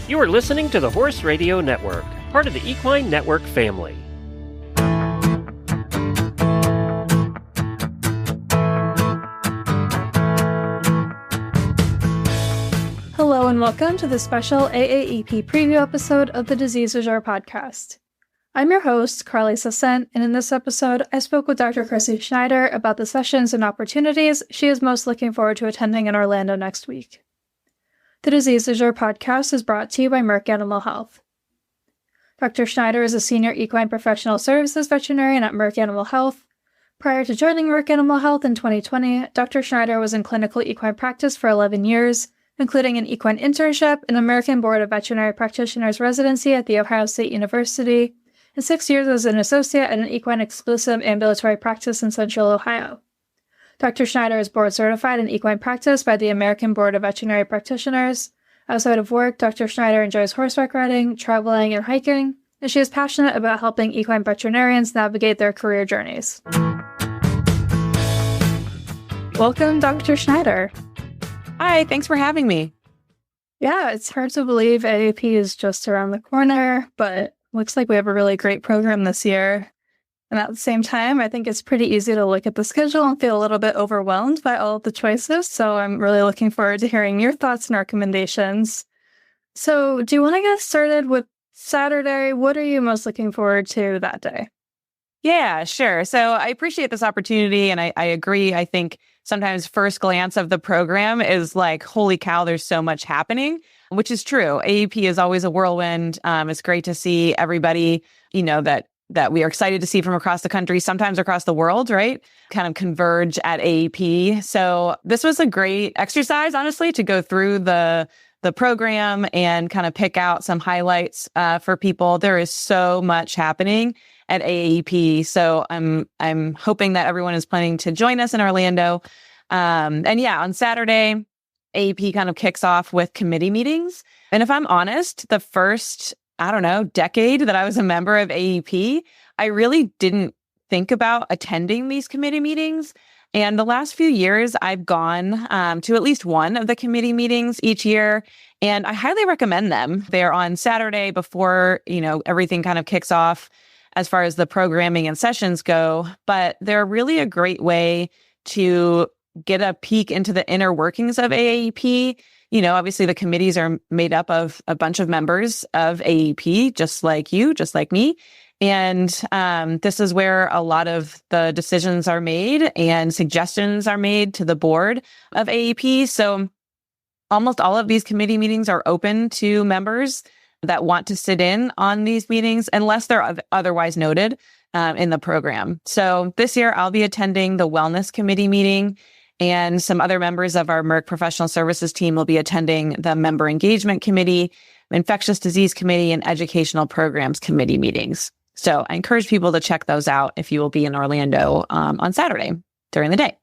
You are listening to the Horse Radio Network, part of the Equine Network family. Hello and welcome to the special AAEP preview episode of the Disease Du Jour podcast. I'm your host, Carly Sassent, and in this episode, I spoke with Dr. Chrissie Schneider about the sessions and opportunities she is most looking forward to attending in Orlando next week. The Disease Du Jour podcast is brought to you by Merck Animal Health. Dr. Schneider is a senior equine professional services veterinarian at Merck Animal Health. Prior to joining Merck Animal Health in 2020, Dr. Schneider was in clinical equine practice for 11 years, including an equine internship, an American Board of Veterinary Practitioners residency at The Ohio State University, and 6 years as an associate at an equine exclusive ambulatory practice in Central Ohio. Dr. Schneider is board certified in equine practice by the American Board of Veterinary Practitioners. Outside of work, Dr. Schneider enjoys horseback riding, traveling, and hiking, and she is passionate about helping equine veterinarians navigate their career journeys. Welcome, Dr. Schneider. Hi, thanks for having me. Yeah, it's hard to believe AAEP is just around the corner, but looks like we have a really great program this year. And at the same time, I think it's pretty easy to look at the schedule and feel a little bit overwhelmed by all of the choices. So I'm really looking forward to hearing your thoughts and recommendations. So do you want to get started with Saturday? What are you most looking forward to that day? Yeah, sure. So I appreciate this opportunity, and I agree. I think sometimes first glance of the program is like, holy cow, there's so much happening, which is true. AAEP is always a whirlwind. It's great to see everybody, that we are excited to see from across the country, sometimes across the world, right? Kind of converge at AAEP. So this was a great exercise, honestly, to go through the program and kind of pick out some highlights for people. There is so much happening at AAEP. So I'm hoping that everyone is planning to join us in Orlando. And yeah, on Saturday, AAEP kind of kicks off with committee meetings. And if I'm honest, the first decade that I was a member of AAEP, I really didn't think about attending these committee meetings. And the last few years, I've gone to at least one of the committee meetings each year, and I highly recommend them. They're on Saturday before, everything kind of kicks off as far as the programming and sessions go, but they're really a great way to get a peek into the inner workings of AAEP. Obviously the committees are made up of a bunch of members of AAEP, just like you, just like me. And this is where a lot of the decisions are made and suggestions are made to the board of AAEP. So almost all of these committee meetings are open to members that want to sit in on these meetings, unless they're otherwise noted in the program. So this year I'll be attending the Wellness Committee meeting, and some other members of our Merck Professional Services team will be attending the Member Engagement Committee, Infectious Disease Committee, and Educational Programs Committee meetings. So I encourage people to check those out if you will be in Orlando on Saturday during the day.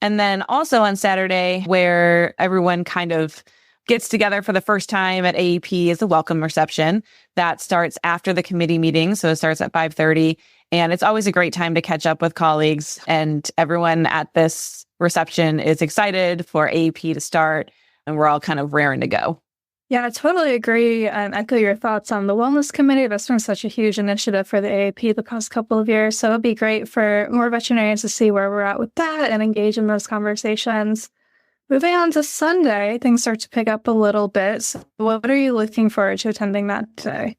And then also on Saturday, where everyone kind of gets together for the first time at AAEP, is the welcome reception. That starts after the committee meeting, so it starts at 5:30. And it's always a great time to catch up with colleagues, and everyone at this reception is excited for AAEP to start, and we're all kind of raring to go. Yeah, I totally agree and echo your thoughts on the Wellness Committee. That's been such a huge initiative for the AAEP the past couple of years. So it'd be great for more veterinarians to see where we're at with that and engage in those conversations. Moving on to Sunday, things start to pick up a little bit. So what are you looking forward to attending that day?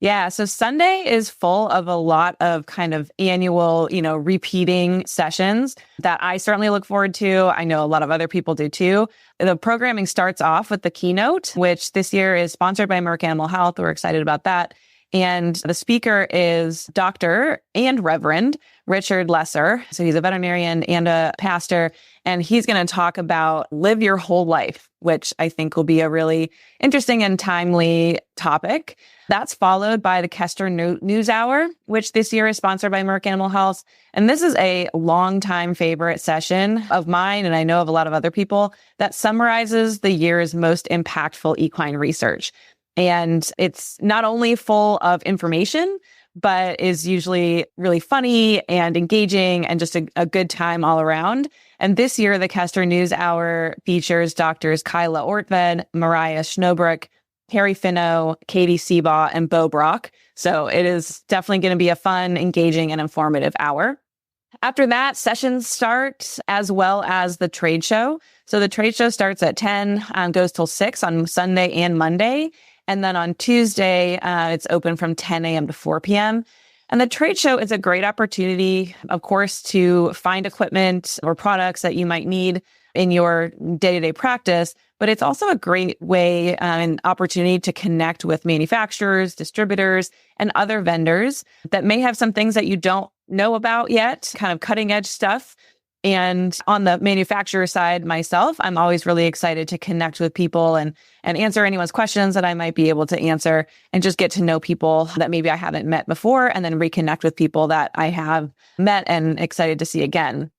Yeah, so Sunday is full of a lot of kind of annual, repeating sessions that I certainly look forward to. I know a lot of other people do too. The programming starts off with the keynote, which this year is sponsored by Merck Animal Health. We're excited about that. And the speaker is Dr. and Reverend Richard Lesser. So he's a veterinarian and a pastor, and he's going to talk about live your whole life, which I think will be a really interesting and timely topic. That's followed by the Kester News Hour, which this year is sponsored by Merck Animal Health. And this is a longtime favorite session of mine, and I know of a lot of other people, that summarizes the year's most impactful equine research. And it's not only full of information, but is usually really funny and engaging and just a good time all around. And this year, the Kester News Hour features doctors Kyla Ortved, Mariah Schnobrook, Harry Finno, Katie Seabaugh, and Bo Brock. So it is definitely going to be a fun, engaging, and informative hour. After that, sessions start as well as the trade show. So the trade show starts at 10, goes till 6 on Sunday and Monday. And then on Tuesday, it's open from 10 a.m. to 4 p.m. And the trade show is a great opportunity, of course, to find equipment or products that you might need in your day-to-day practice. But it's also a great way and opportunity to connect with manufacturers, distributors, and other vendors that may have some things that you don't know about yet, kind of cutting edge stuff. And on the manufacturer side, myself, I'm always really excited to connect with people and answer anyone's questions that I might be able to answer and just get to know people that maybe I haven't met before and then reconnect with people that I have met and excited to see again.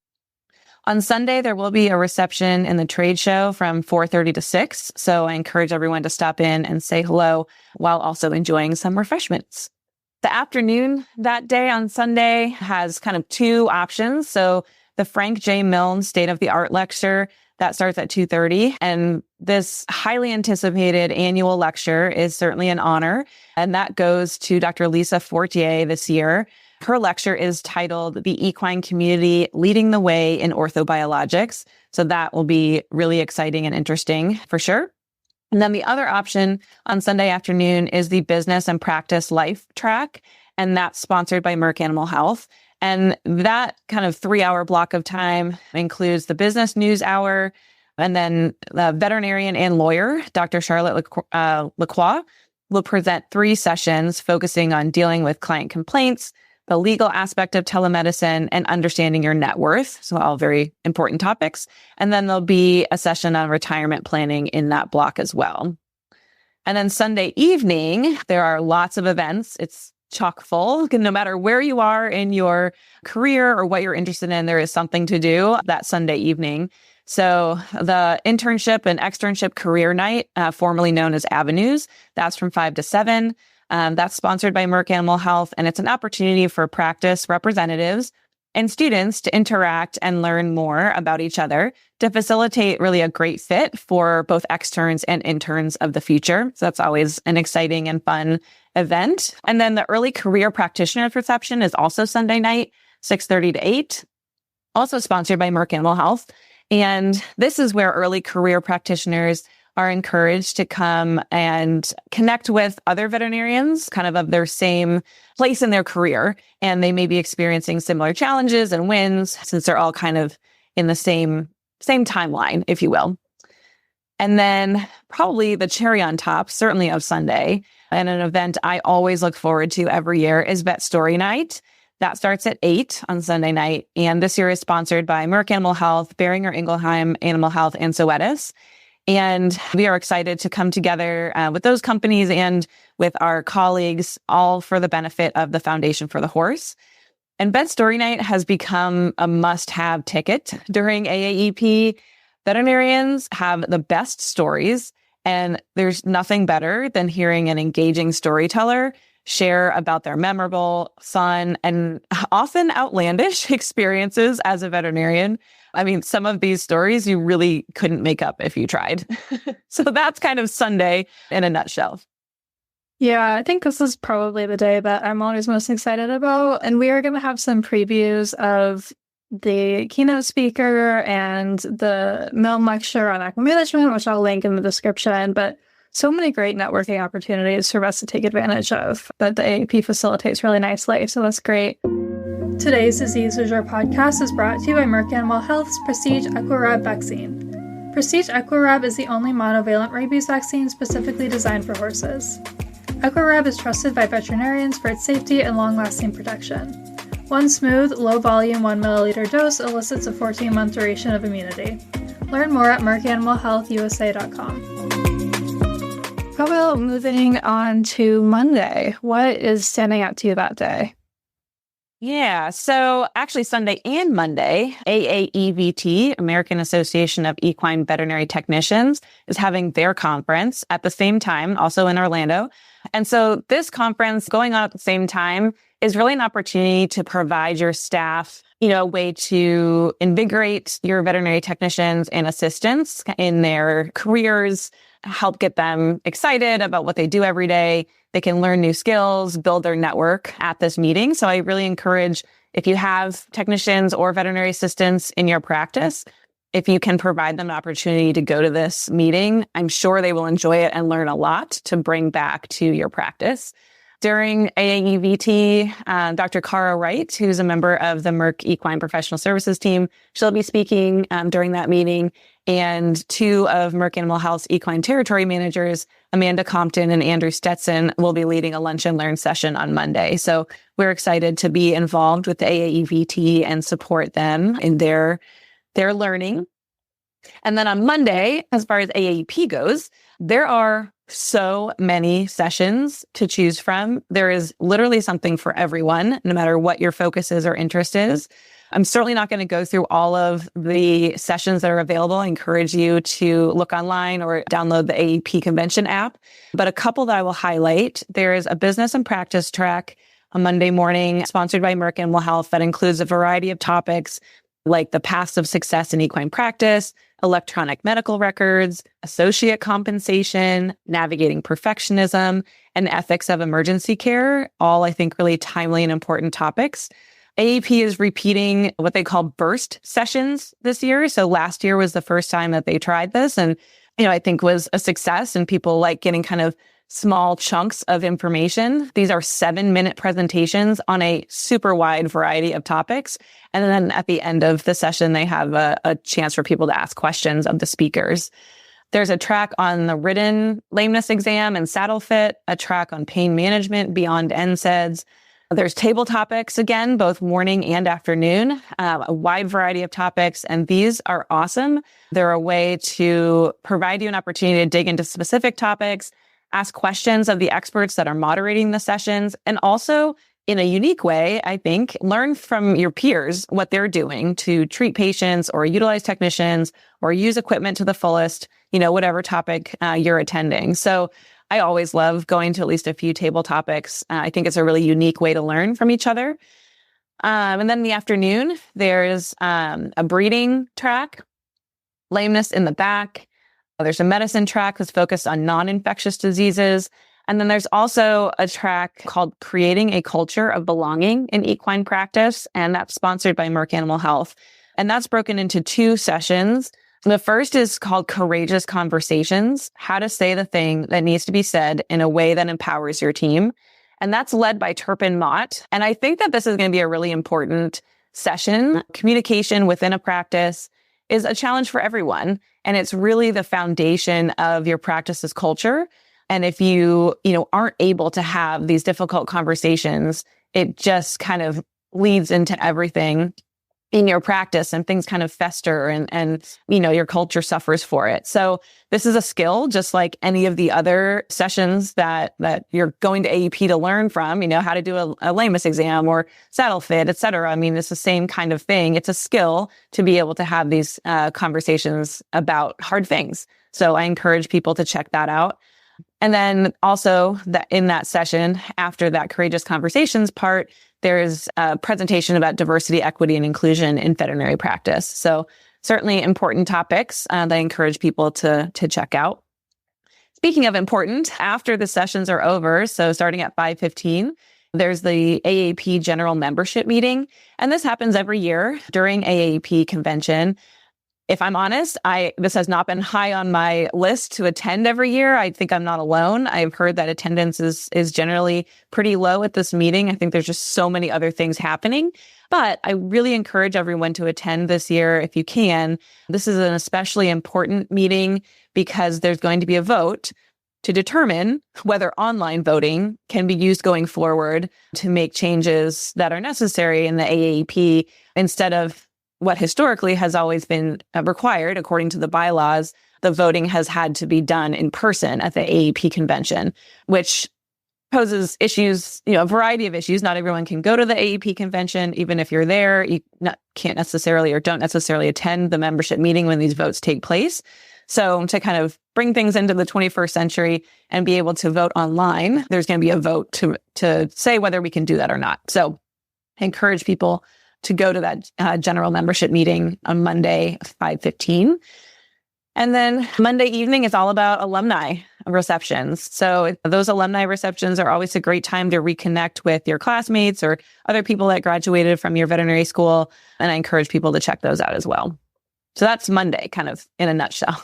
On Sunday, there will be a reception in the trade show from 4:30 to 6. So I encourage everyone to stop in and say hello while also enjoying some refreshments. The afternoon that day on Sunday has kind of two options. So the Frank J. Milne State of the Art Lecture, that starts at 2:30. And this highly anticipated annual lecture is certainly an honor. And that goes to Dr. Lisa Fortier this year. Her lecture is titled The Equine Community Leading the Way in Orthobiologics. So that will be really exciting and interesting for sure. And then the other option on Sunday afternoon is the Business and Practice Life track. And that's sponsored by Merck Animal Health. And that kind of 3-hour block of time includes the business news hour, and then the veterinarian and lawyer, Dr. Charlotte Lacroix, will present 3 sessions focusing on dealing with client complaints, the legal aspect of telemedicine, and understanding your net worth. So all very important topics. And then there'll be a session on retirement planning in that block as well. And then Sunday evening, there are lots of events. It's chock full. No matter where you are in your career or what you're interested in, there is something to do that Sunday evening. So the internship and externship career night, formerly known as Avenues, that's from 5 to 7. That's sponsored by Merck Animal Health, and it's an opportunity for practice representatives and students to interact and learn more about each other to facilitate really a great fit for both externs and interns of the future. So that's always an exciting and fun event. And then the early career practitioners reception is also Sunday night, 6:30 to 8, also sponsored by Merck Animal Health. And this is where early career practitioners are encouraged to come and connect with other veterinarians kind of their same place in their career. And they may be experiencing similar challenges and wins since they're all kind of in the same timeline, if you will. And then probably the cherry on top, certainly of Sunday, and an event I always look forward to every year is Vet Story Night. That starts at 8 on Sunday night. And this year is sponsored by Merck Animal Health, Boehringer Ingelheim Animal Health, and Zoetis. And we are excited to come together with those companies and with our colleagues, all for the benefit of the Foundation for the Horse. And Vet Story Night has become a must-have ticket during AAEP. Veterinarians have the best stories, and there's nothing better than hearing an engaging storyteller share about their memorable, fun, and often outlandish experiences as a veterinarian. I mean, some of these stories you really couldn't make up if you tried. So that's kind of Sunday in a nutshell. Yeah, I think this is probably the day that I'm always most excited about. And we are going to have some previews of the keynote speaker and the Milne lecture on equine management, which I'll link in the description. But so many great networking opportunities for us to take advantage of that the AAEP facilitates really nicely. So that's great. Today's Disease Du Jour podcast is brought to you by Merck Animal Health's Prestige Equirab vaccine. Prestige Equirab is the only monovalent rabies vaccine specifically designed for horses. Equirab is trusted by veterinarians for its safety and long-lasting protection. One smooth, low-volume 1 milliliter dose elicits a 14-month duration of immunity. Learn more at mercanimalhealthusa.com. How about moving on to Monday? What is standing out to you that day? Yeah, so actually Sunday and Monday, AAEVT, American Association of Equine Veterinary Technicians, is having their conference at the same time, also in Orlando. And so this conference going on at the same time is really an opportunity to provide your staff, a way to invigorate your veterinary technicians and assistants in their careers, help get them excited about what they do every day. They can learn new skills, build their network at this meeting. So I really encourage, if you have technicians or veterinary assistants in your practice, if you can provide them an opportunity to go to this meeting, I'm sure they will enjoy it and learn a lot to bring back to your practice. During AAEVT, Dr. Cara Wright, who's a member of the Merck Equine Professional Services team, she'll be speaking during that meeting. And two of Merck Animal Health's equine territory managers, Amanda Compton and Andrew Stetson, will be leading a lunch and learn session on Monday. So we're excited to be involved with the AAEVT and support them in their learning. And then on Monday, as far as AAEP goes, there are so many sessions to choose from. There is literally something for everyone, no matter what your focus is or interest is. I'm certainly not going to go through all of the sessions that are available. I encourage you to look online or download the AAEP convention app. But a couple that I will highlight, there is a business and practice track on Monday morning, sponsored by Merck Animal Health, that includes a variety of topics like the paths of success in equine practice, electronic medical records, associate compensation, navigating perfectionism, and ethics of emergency care, all I think really timely and important topics. AAEP is repeating what they call burst sessions this year. So last year was the first time that they tried this, and I think was a success, and people like getting kind of small chunks of information. These are 7-minute presentations on a super wide variety of topics. And then at the end of the session, they have a chance for people to ask questions of the speakers. There's a track on the written lameness exam and saddle fit, a track on pain management beyond NSAIDs. There's table topics, again, both morning and afternoon, a wide variety of topics. And these are awesome. They're a way to provide you an opportunity to dig into specific topics, ask questions of the experts that are moderating the sessions, and also, in a unique way, I think, learn from your peers what they're doing to treat patients or utilize technicians or use equipment to the fullest, whatever topic you're attending. So I always love going to at least a few table topics. I think it's a really unique way to learn from each other. And then in the afternoon, there's a breeding track, lameness in the back. There's a medicine track that's focused on non-infectious diseases. And then there's also a track called Creating a Culture of Belonging in Equine Practice, and that's sponsored by Merck Animal Health. And that's broken into 2 sessions. The first is called Courageous Conversations, how to say the thing that needs to be said in a way that empowers your team. And that's led by Turpin Mott. And I think that this is going to be a really important session. Communication within a practice is a challenge for everyone. And it's really the foundation of your practice's culture. And if you aren't able to have these difficult conversations, it just kind of leads into everything in your practice, and things kind of fester, and your culture suffers for it. So this is a skill, just like any of the other sessions that you're going to AEP to learn from, how to do a lameness exam or saddle fit, et cetera. I mean, it's the same kind of thing. It's a skill to be able to have these conversations about hard things. So I encourage people to check that out. And then also in that session, after that Courageous Conversations part, there's a presentation about diversity, equity, and inclusion in veterinary practice. So certainly important topics that I encourage people to check out. Speaking of important, after the sessions are over, so starting at 5:15, there's the AAEP General Membership Meeting. And this happens every year during AAEP convention. If I'm honest, this has not been high on my list to attend every year. I think I'm not alone. I've heard that attendance is generally pretty low at this meeting. I think there's just so many other things happening. But I really encourage everyone to attend this year if you can. This is an especially important meeting because there's going to be a vote to determine whether online voting can be used going forward to make changes that are necessary in the AAEP instead of what historically has always been required. According to the bylaws, the voting has had to be done in person at the AAEP convention, which poses issues, a variety of issues. Not everyone can go to the AAEP convention. Even if you're there, you can't necessarily or don't necessarily attend the membership meeting when these votes take place. So to kind of bring things into the 21st century and be able to vote online, there's going to be a vote to say whether we can do that or not. So I encourage people to go to that general membership meeting on Monday, 5:15. And then Monday evening is all about alumni receptions. So those alumni receptions are always a great time to reconnect with your classmates or other people that graduated from your veterinary school. And I encourage people to check those out as well. So that's Monday, kind of in a nutshell.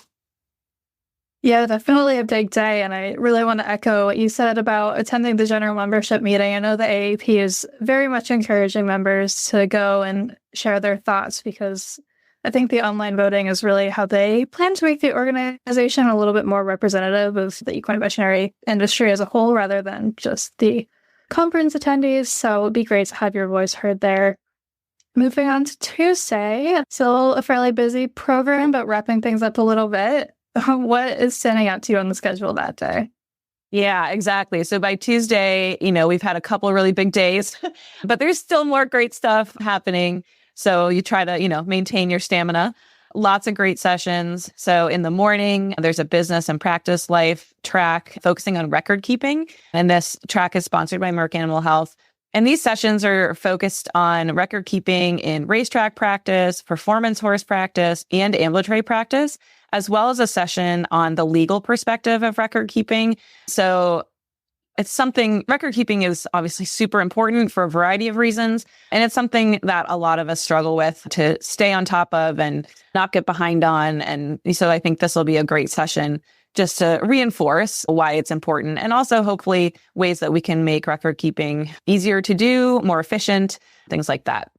Yeah, definitely a big day. And I really want to echo what you said about attending the general membership meeting. I know the AAEP is very much encouraging members to go and share their thoughts, because I think the online voting is really how they plan to make the organization a little bit more representative of the equine veterinary industry as a whole, rather than just the conference attendees. So it would be great to have your voice heard there. Moving on to Tuesday, still a fairly busy program, but wrapping things up a little bit. What is standing out to you on the schedule that day? Yeah, exactly. So by Tuesday, we've had a couple of really big days, but there's still more great stuff happening. So you try to, maintain your stamina. Lots of great sessions. So in the morning, there's a business and practice life track focusing on record keeping. And this track is sponsored by Merck Animal Health. And these sessions are focused on record keeping in racetrack practice, performance horse practice, and ambulatory practice, as well as a session on the legal perspective of record keeping. So it's something, record keeping is obviously super important for a variety of reasons. And it's something that a lot of us struggle with to stay on top of and not get behind on. And so I think this will be a great session just to reinforce why it's important, and also hopefully ways that we can make record keeping easier to do, more efficient, things like that.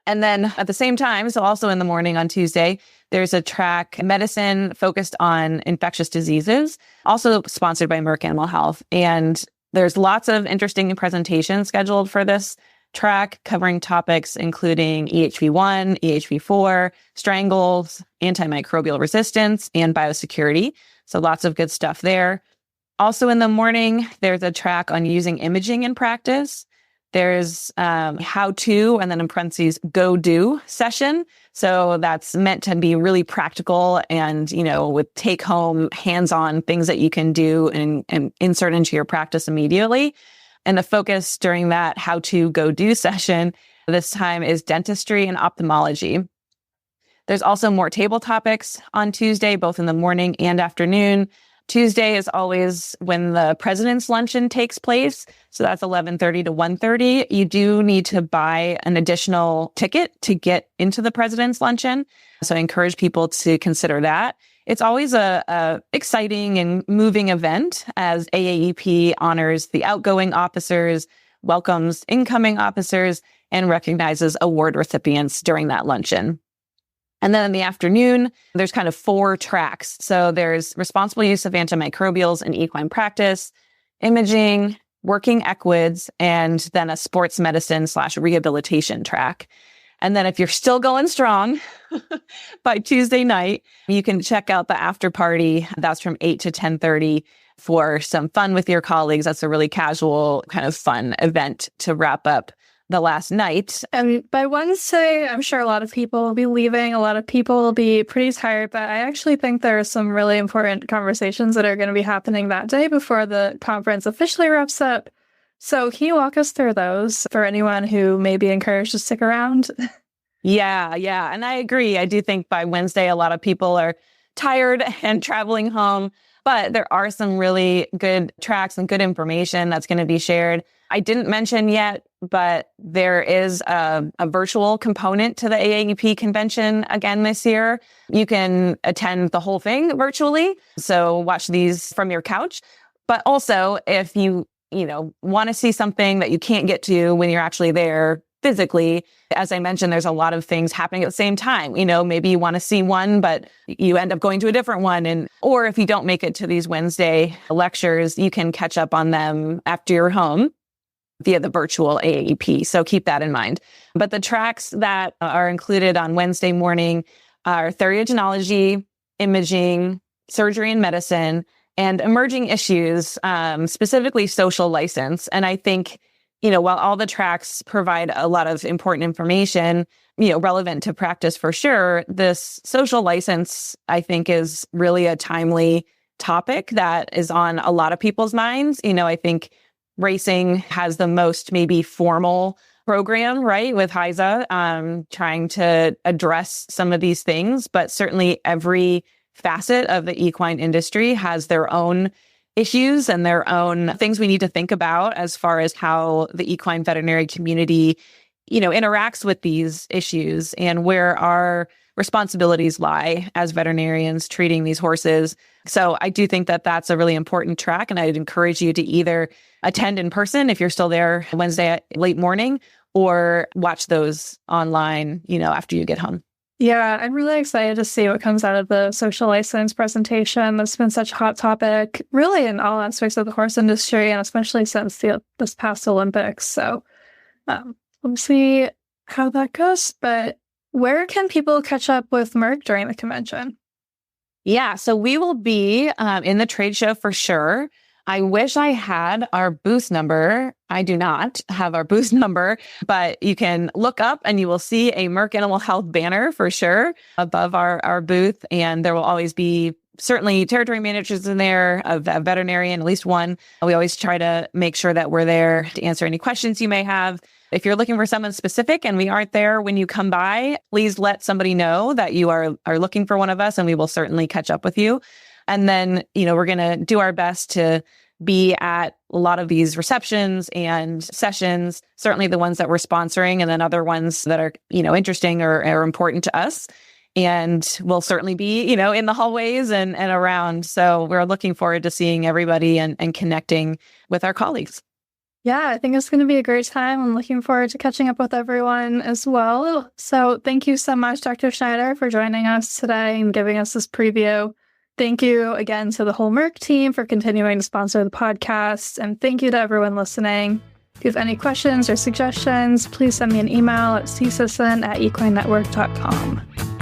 And then at the same time, so also in the morning on Tuesday, there's a track medicine focused on infectious diseases, also sponsored by Merck Animal Health. And there's lots of interesting presentations scheduled for this track, covering topics including EHV1, EHV4, strangles, antimicrobial resistance, and biosecurity. So lots of good stuff there. Also in the morning, there's a track on using imaging in practice. There's how to, and then in parentheses, go do session. So that's meant to be really practical and, with take home, hands-on things that you can do and insert into your practice immediately. And the focus during that how to go do session this time is dentistry and ophthalmology. There's also more table topics on Tuesday, both in the morning and afternoon. Tuesday is always when the President's Luncheon takes place. So that's 11:30 to 1:30. You do need to buy an additional ticket to get into the President's Luncheon. So I encourage people to consider that. It's always a exciting and moving event as AAEP honors the outgoing officers, welcomes incoming officers, and recognizes award recipients during that luncheon. And then in the afternoon, there's kind of 4 tracks. So there's responsible use of antimicrobials in equine practice, imaging, working equids, and then a sports medicine / rehabilitation track. And then if you're still going strong by Tuesday night, you can check out the after party. That's from 8 to 10:30 for some fun with your colleagues. That's a really casual kind of fun event to wrap up the last night. And by Wednesday, I'm sure a lot of people will be leaving. A lot of people will be pretty tired, but I actually think there are some really important conversations that are going to be happening that day before the conference officially wraps up. So can you walk us through those for anyone who may be encouraged to stick around? Yeah. And I agree. I do think by Wednesday, a lot of people are tired and traveling home, but there are some really good tracks and good information that's going to be shared. I didn't mention yet, but there is a virtual component to the AAEP convention again this year. You can attend the whole thing virtually, so watch these from your couch. But also, if you want to see something that you can't get to when you're actually there physically, as I mentioned, there's a lot of things happening at the same time. Maybe you want to see one, but you end up going to a different one. Or if you don't make it to these Wednesday lectures, you can catch up on them after you're home via the virtual AAEP. So keep that in mind. But the tracks that are included on Wednesday morning are theriogenology, imaging, surgery and medicine, and emerging issues, specifically social license. And I think while all the tracks provide a lot of important information, relevant to practice for sure, this social license, I think, is really a timely topic that is on a lot of people's minds. I think racing has the most maybe formal program, right, with HISA, trying to address some of these things, but certainly every facet of the equine industry has their own issues and their own things we need to think about as far as how the equine veterinary community, interacts with these issues and where our responsibilities lie as veterinarians treating these horses. So I do think that that's a really important track, and I'd encourage you to either attend in person if you're still there Wednesday at late morning, or watch those online, after you get home. Yeah, I'm really excited to see what comes out of the social license presentation. That's been such a hot topic, really, in all aspects of the horse industry, and especially since this past Olympics. So we'll see how that goes. But where can people catch up with Merck during the convention? Yeah, so we will be in the trade show for sure. I wish I had our booth number. I do not have our booth number, but you can look up and you will see a Merck Animal Health banner for sure above our booth. And there will always be certainly territory managers in there, a veterinarian, at least one. We always try to make sure that we're there to answer any questions you may have. If you're looking for someone specific and we aren't there when you come by, please let somebody know that you are looking for one of us, and we will certainly catch up with you. And then, we're going to do our best to be at a lot of these receptions and sessions, certainly the ones that we're sponsoring, and then other ones that are, interesting or important to us. And we'll certainly be, in the hallways and around. So we're looking forward to seeing everybody and connecting with our colleagues. Yeah, I think it's going to be a great time. I'm looking forward to catching up with everyone as well. So thank you so much, Dr. Schneider, for joining us today and giving us this preview. Thank you again to the whole Merck team for continuing to sponsor the podcast. And thank you to everyone listening. If you have any questions or suggestions, please send me an email at csisson@equinenetwork.com.